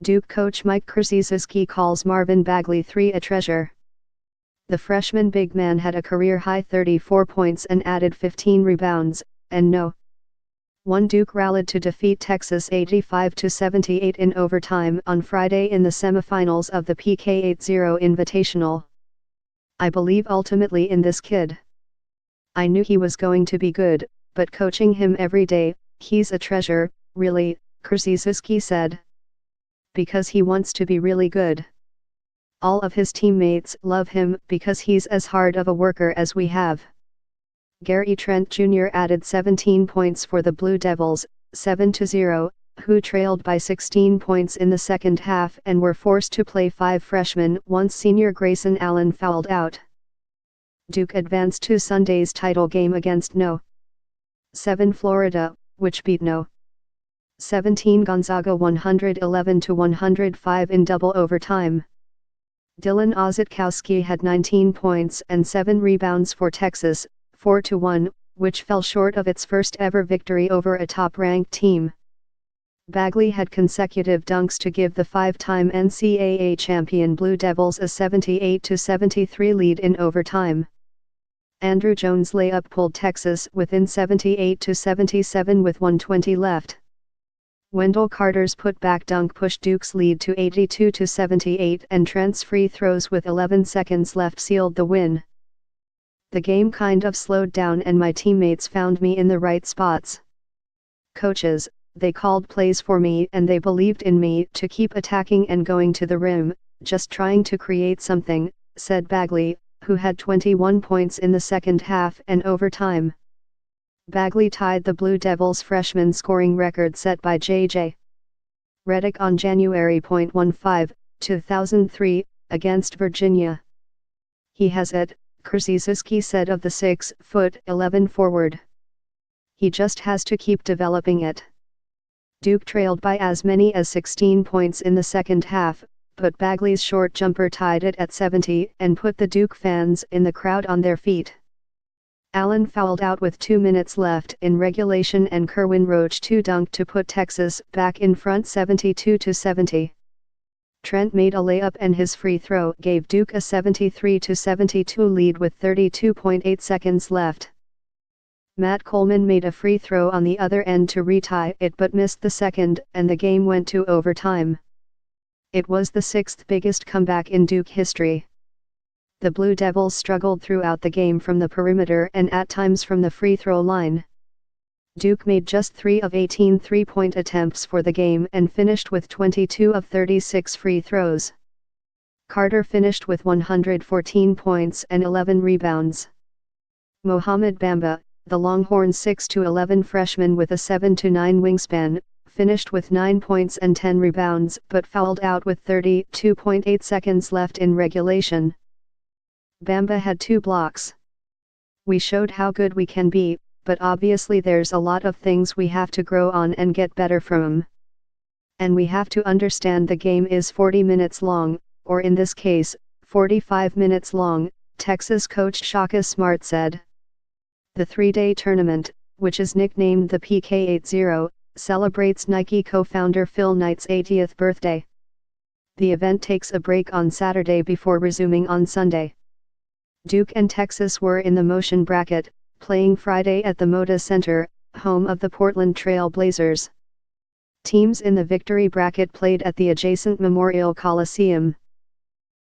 Duke coach Mike Krzyzewski calls Marvin Bagley III a treasure. The freshman big man had a career-high 34 points and added 15 rebounds, and no. 1 Duke rallied to defeat Texas 85-78 in overtime on Friday in the semifinals of the PK80 Invitational. I believe ultimately in this kid. I knew he was going to be good, but coaching him every day, he's a treasure, really, Krzyzewski said. Because he wants to be really good. All of his teammates love him because he's as hard of a worker as we have. Gary Trent Jr. added 17 points for the Blue Devils, 7-0, who trailed by 16 points in the second half and were forced to play 5 freshmen once senior Grayson Allen fouled out. Duke advanced to Sunday's title game against No. 7 Florida, which beat No. 17 Gonzaga 111-105 in double overtime. Dylan Ozetkowski had 19 points and 7 rebounds for Texas, 4-1, which fell short of its first ever victory over a top-ranked team. Bagley had consecutive dunks to give the 5-time NCAA champion Blue Devils a 78-73 lead in overtime. Andrew Jones' layup pulled Texas within 78-77 with 1:20 left. Wendell Carter's putback dunk pushed Duke's lead to 82-78 and Trent's free throws with 11 seconds left sealed the win. The game kind of slowed down and my teammates found me in the right spots. Coaches, they called plays for me and they believed in me to keep attacking and going to the rim, just trying to create something, said Bagley, who had 21 points in the second half and overtime. Bagley tied the Blue Devils' freshman scoring record set by J.J. Redick on January 15, 2003, against Virginia. He has it, Krzyzewski said of the 6'11" forward. He just has to keep developing it. Duke trailed by as many as 16 points in the second half, but Bagley's short jumper tied it at 70 and put the Duke fans in the crowd on their feet. Allen fouled out with 2 minutes left in regulation and Kerwin Roach dunked to put Texas back in front 72-70. Trent made a layup and his free throw gave Duke a 73-72 lead with 32.8 seconds left. Matt Coleman made a free throw on the other end to retie it but missed the second and the game went to overtime. It was the 6th biggest comeback in Duke history. The Blue Devils struggled throughout the game from the perimeter and at times from the free throw line. Duke made just 3 of 18 three-point attempts for the game and finished with 22 of 36 free throws. Carter finished with 114 points and 11 rebounds. Mohamed Bamba, the Longhorns' 6'11" freshman with a 7'9" wingspan, finished with 9 points and 10 rebounds but fouled out with 32.8 seconds left in regulation. Bamba had 2 blocks. We showed how good we can be, but obviously there's a lot of things we have to grow on and get better from. And we have to understand the game is 40 minutes long, or in this case, 45 minutes long, Texas coach Shaka Smart said. The 3-day tournament, which is nicknamed the PK80, celebrates Nike co-founder Phil Knight's 80th birthday. The event takes a break on Saturday before resuming on Sunday. Duke and Texas were in the motion bracket, playing Friday at the Moda Center, home of the Portland Trail Blazers. Teams in the victory bracket played at the adjacent Memorial Coliseum.